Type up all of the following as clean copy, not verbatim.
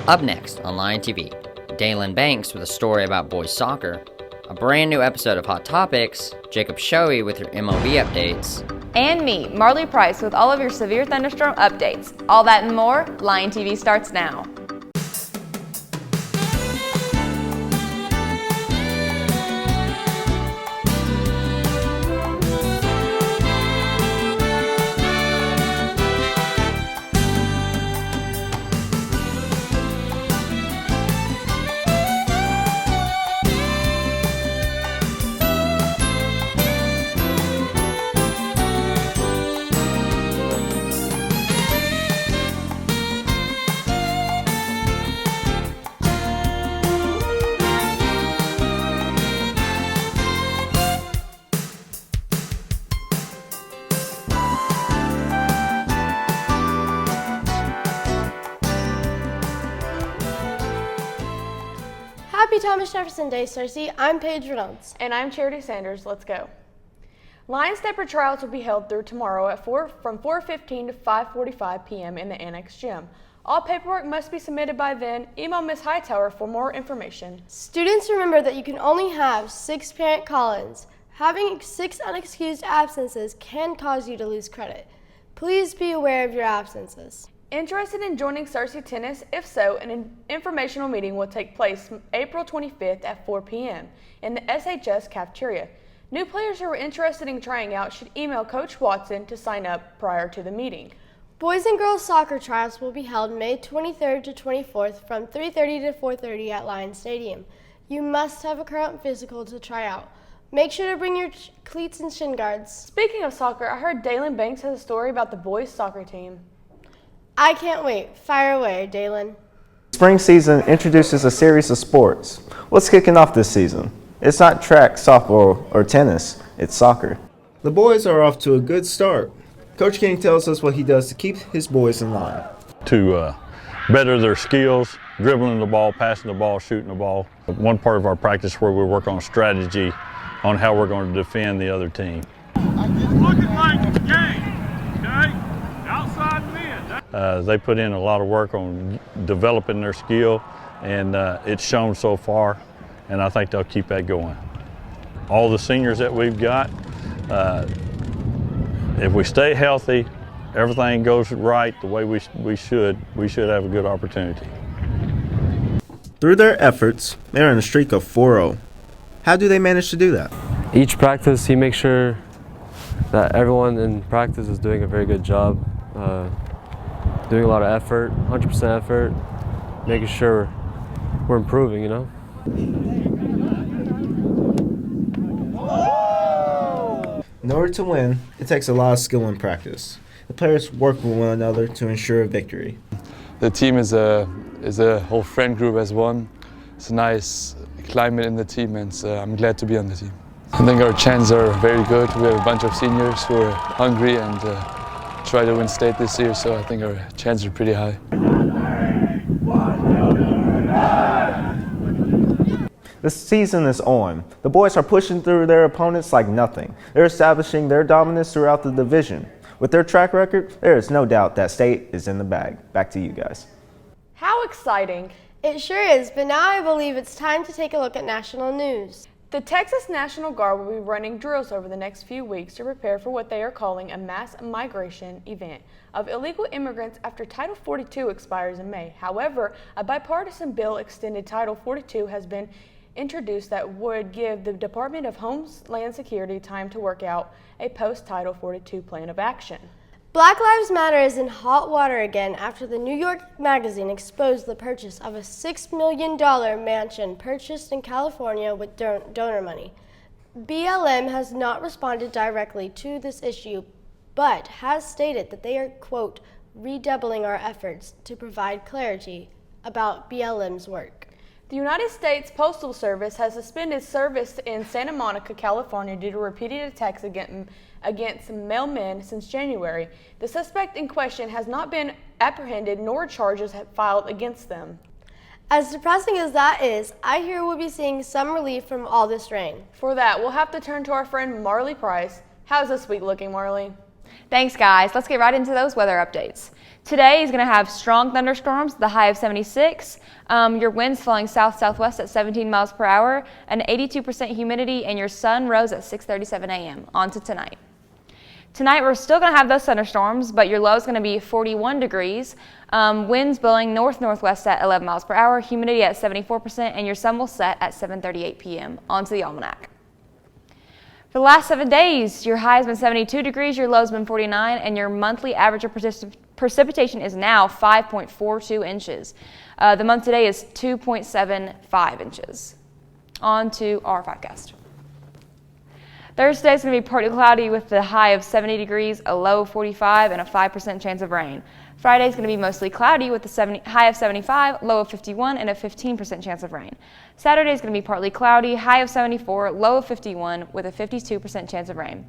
Up next on Lion TV, Dalen Banks with a story about boys soccer, a brand new episode of Hot Topics, Jacob Shoei with your MLB updates, and me, Marley Price, with all of your severe thunderstorm updates. All that and more, Lion TV starts now. Happy Thomas Jefferson Day, Cersei. I'm Paige Reynolds. And I'm Charity Sanders. Let's go. Lion Stepper trials will be held through tomorrow from 4:15 to 5:45 p.m. in the Annex Gym. All paperwork must be submitted by then. Email Ms. Hightower for more information. Students, remember that you can only have 6 parent call-ins. Having 6 unexcused absences can cause you to lose credit. Please be aware of your absences. Interested in joining Cersei Tennis? If so, an informational meeting will take place April 25th at 4 p.m. in the SHS cafeteria. New players who are interested in trying out should email Coach Watson to sign up prior to the meeting. Boys and girls soccer trials will be held May 23rd to 24th from 3:30 to 4:30 at Lion Stadium. You must have a current physical to try out. Make sure to bring your cleats and shin guards. Speaking of soccer, I heard Dalen Banks has a story about the boys soccer team. I can't wait. Fire away, Dalen. Spring season introduces a series of sports. What's kicking off this season? It's not track, softball, or tennis. It's soccer. The boys are off to a good start. Coach King tells us what he does to keep his boys in line. To better their skills, dribbling the ball, passing the ball, shooting the ball. One part of our practice where we work on strategy on how we're going to defend the other team. It's looking like a game, okay? Outside men. They put in a lot of work on developing their skill, and it's shown so far, and I think they'll keep that going. All the seniors that we've got, if we stay healthy, everything goes right the way we should have a good opportunity. Through their efforts, they're in a streak of 4-0. How do they manage to do that? Each practice, he makes sure that everyone in practice is doing a very good job, doing a lot of effort, 100% effort, making sure we're improving, you know? In order to win, it takes a lot of skill and practice. The players work with one another to ensure a victory. The team is a whole friend group as one. It's a nice climate in the team, and I'm glad to be on the team. I think our chances are very good. We have a bunch of seniors who are hungry and try to win state this year, so I think our chances are pretty high. The season is on. The boys are pushing through their opponents like nothing. They're establishing their dominance throughout the division. With their track record, there is no doubt that state is in the bag. Back to you guys. How exciting! It sure is, but now I believe it's time to take a look at national news. The Texas National Guard will be running drills over the next few weeks to prepare for what they are calling a mass migration event of illegal immigrants after Title 42 expires in May. However, a bipartisan bill extended Title 42 has been introduced that would give the Department of Homeland Security time to work out a post-Title 42 plan of action. Black Lives Matter is in hot water again after the New York Magazine exposed the purchase of a $6 million mansion purchased in California with donor money. BLM has not responded directly to this issue, but has stated that they are, quote, redoubling our efforts to provide clarity about BLM's work. The United States Postal Service has suspended service in Santa Monica, California due to repeated attacks against mailmen since January. The suspect in question has not been apprehended nor charges have filed against them. As depressing as that is, I hear we'll be seeing some relief from all this rain. For that, we'll have to turn to our friend Marley Price. How's this week looking, Marley? Thanks, guys. Let's get right into those weather updates. Today is going to have strong thunderstorms, the high of 76. Your winds flowing south-southwest at 17 miles per hour, an 82% humidity, and your sun rose at 6:37 a.m. On to tonight. Tonight, we're still going to have those thunderstorms, but your low is going to be 41 degrees. Winds blowing north-northwest at 11 miles per hour, humidity at 74%, and your sun will set at 7:38 p.m. On to the almanac. For the last 7 days, your high has been 72 degrees, your low has been 49, and your monthly average of precipitation is now 5.42 inches. The month today is 2.75 inches. On to our forecast. Thursday is going to be partly cloudy with the high of 70 degrees, a low of 45, and a 5% chance of rain. Friday is going to be mostly cloudy with the high of 75, low of 51, and a 15% chance of rain. Saturday is going to be partly cloudy, high of 74, low of 51, with a 52% chance of rain.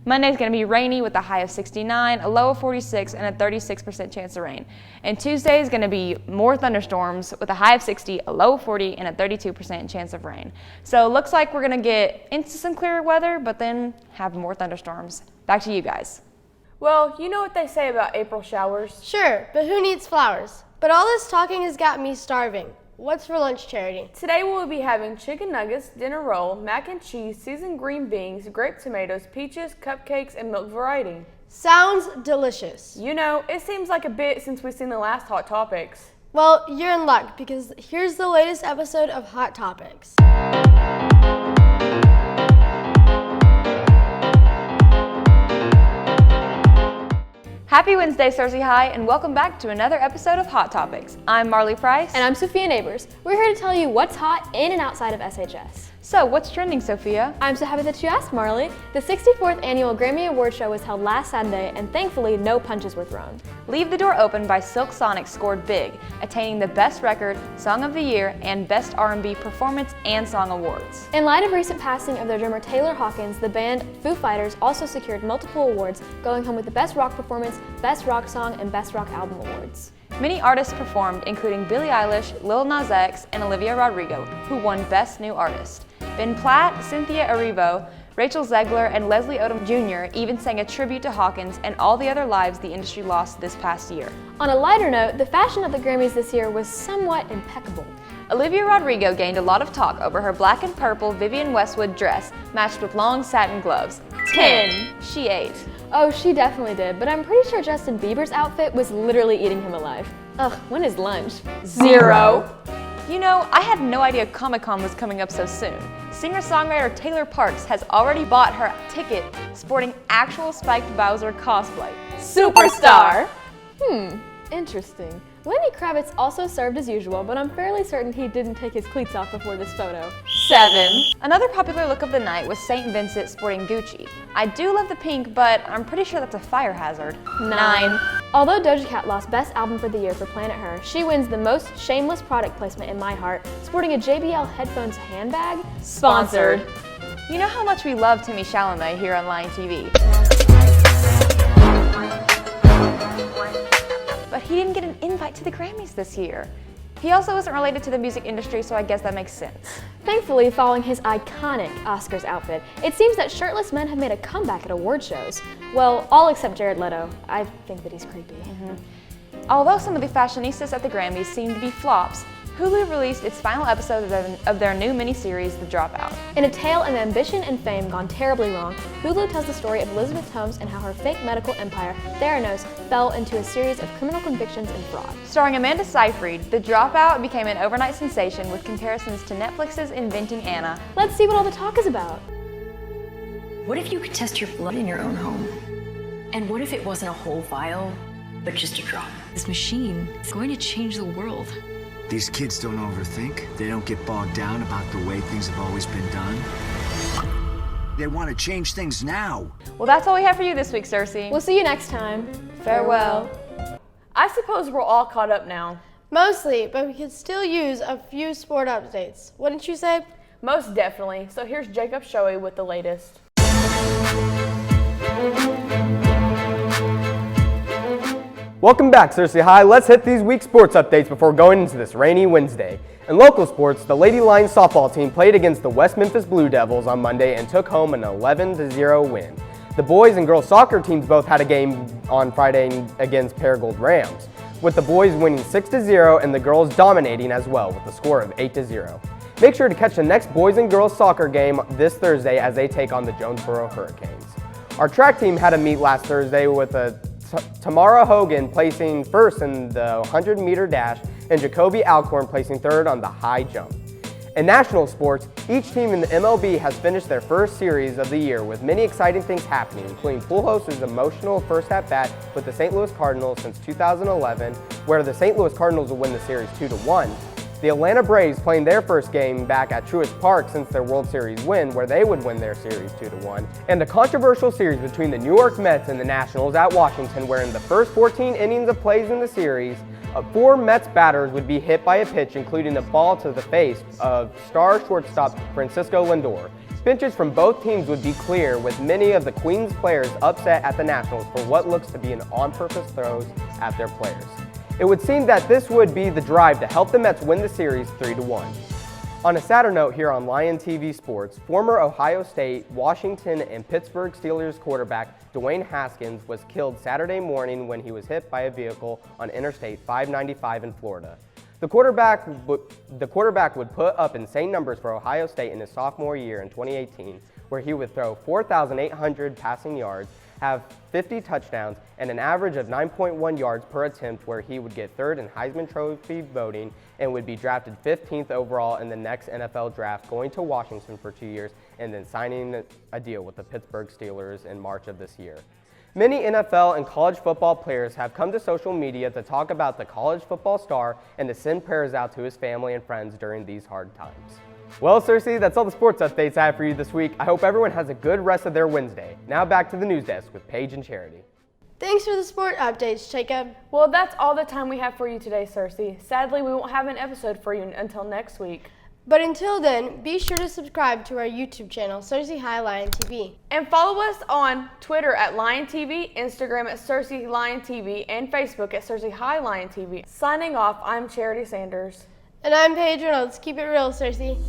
Monday is going to be rainy with a high of 69, a low of 46, and a 36% chance of rain. And Tuesday is going to be more thunderstorms with a high of 60, a low of 40, and a 32% chance of rain. So it looks like we're going to get into some clearer weather, but then have more thunderstorms. Back to you guys. Well, you know what they say about April showers. Sure, but who needs flowers? But all this talking has got me starving. What's for lunch, Charity? Today we'll be having chicken nuggets, dinner roll, mac and cheese, seasoned green beans, grape tomatoes, peaches, cupcakes, and milk variety. Sounds delicious. You know, it seems like a bit since we've seen the last Hot Topics. Well, you're in luck because here's the latest episode of Hot Topics. Happy Wednesday, Cersei High, and welcome back to another episode of Hot Topics. I'm Marley Price. And I'm Sophia Neighbors. We're here to tell you what's hot in and outside of SHS. So, what's trending, Sophia? I'm so happy that you asked, Marley. The 64th Annual Grammy Award Show was held last Saturday, and thankfully, no punches were thrown. Leave the Door Open by Silk Sonic scored big, attaining the Best Record, Song of the Year, and Best R&B Performance and Song awards. In light of recent passing of their drummer Taylor Hawkins, the band Foo Fighters also secured multiple awards, going home with the Best Rock Performance, Best Rock Song, and Best Rock Album awards. Many artists performed, including Billie Eilish, Lil Nas X, and Olivia Rodrigo, who won Best New Artist. Ben Platt, Cynthia Erivo, Rachel Zegler, and Leslie Odom Jr. even sang a tribute to Hawkins and all the other lives the industry lost this past year. On a lighter note, the fashion of the Grammys this year was somewhat impeccable. Olivia Rodrigo gained a lot of talk over her black and purple Vivienne Westwood dress matched with long satin gloves. 10. She ate. Oh, she definitely did, but I'm pretty sure Justin Bieber's outfit was literally eating him alive. Ugh, when is lunch? 0. You know, I had no idea Comic-Con was coming up so soon. Singer-songwriter Taylor Parks has already bought her ticket sporting actual Spiked Bowser cosplay. Superstar! Interesting. Lenny Kravitz also served as usual, but I'm fairly certain he didn't take his cleats off before this photo. 7. Another popular look of the night was St. Vincent sporting Gucci. I do love the pink, but I'm pretty sure that's a fire hazard. 9. Although Doja Cat lost Best Album for the Year for Planet Her, she wins the most shameless product placement in my heart, sporting a JBL headphones handbag. Sponsored. You know how much we love Timmy Chalamet here on Lion TV. But he didn't get an invite to the Grammys this year. He also isn't related to the music industry, so I guess that makes sense. Thankfully, following his iconic Oscars outfit, it seems that shirtless men have made a comeback at award shows. Well, all except Jared Leto. I think that he's creepy. Although some of the fashionistas at the Grammys seem to be flops, Hulu released its final episode of their new miniseries, The Dropout. In a tale of ambition and fame gone terribly wrong, Hulu tells the story of Elizabeth Holmes and how her fake medical empire, Theranos, fell into a series of criminal convictions and fraud. Starring Amanda Seyfried, The Dropout became an overnight sensation with comparisons to Netflix's Inventing Anna. Let's see what all the talk is about. What if you could test your blood in your own home? And what if it wasn't a whole vial, but just a drop? This machine is going to change the world. These kids don't overthink. They don't get bogged down about the way things have always been done. They want to change things now. Well, that's all we have for you this week, Cersei. We'll see you next time. Farewell. I suppose we're all caught up now. Mostly, but we could still use a few sport updates. Wouldn't you say? Most definitely. So here's Jacob Shoei with the latest. Welcome back, Cersei High. Let's hit these week's sports updates before going into this rainy Wednesday. In local sports, the Lady Lions softball team played against the West Memphis Blue Devils on Monday and took home an 11-0 win. The boys and girls soccer teams both had a game on Friday against Paragould Rams, with the boys winning 6-0 and the girls dominating as well with a score of 8-0. Make sure to catch the next boys and girls soccer game this Thursday as they take on the Jonesboro Hurricanes. Our track team had a meet last Thursday with Tamara Hogan placing first in the 100-meter dash and Jacoby Alcorn placing third on the high jump. In national sports, each team in the MLB has finished their first series of the year with many exciting things happening, including Pujols' emotional first at-bat with the St. Louis Cardinals since 2011, where the St. Louis Cardinals will win the series 2-1. The Atlanta Braves playing their first game back at Truist Park since their World Series win, where they would win their series 2-1. And the controversial series between the New York Mets and the Nationals at Washington, where in the first 14 innings of plays in the series, 4 Mets batters would be hit by a pitch, including a ball to the face of star shortstop Francisco Lindor. Benches from both teams would be clear, with many of the Queens players upset at the Nationals for what looks to be an on-purpose throws at their players. It would seem that this would be the drive to help the Mets win the series 3-1. On a sadder note here on Lion TV Sports, former Ohio State, Washington, and Pittsburgh Steelers quarterback Dwayne Haskins was killed Saturday morning when he was hit by a vehicle on Interstate 595 in Florida. The quarterback would put up insane numbers for Ohio State in his sophomore year in 2018, where he would throw 4,800 passing yards, have 50 touchdowns, and an average of 9.1 yards per attempt, where he would get third in Heisman Trophy voting and would be drafted 15th overall in the next NFL draft, going to Washington for 2 years and then signing a deal with the Pittsburgh Steelers in March of this year. Many NFL and college football players have come to social media to talk about the college football star and to send prayers out to his family and friends during these hard times. Well, Cersei, that's all the sports updates I have for you this week. I hope everyone has a good rest of their Wednesday. Now back to the news desk with Paige and Charity. Thanks for the sport updates, Jacob. Well, that's all the time we have for you today, Cersei. Sadly, we won't have an episode for you until next week. But until then, be sure to subscribe to our YouTube channel, Cersei High Lion TV. And follow us on Twitter at Lion TV, Instagram at Cersei Lion TV, and Facebook at Cersei High Lion TV. Signing off, I'm Charity Sanders. And I'm Paige Reynolds. Keep it real, Cersei.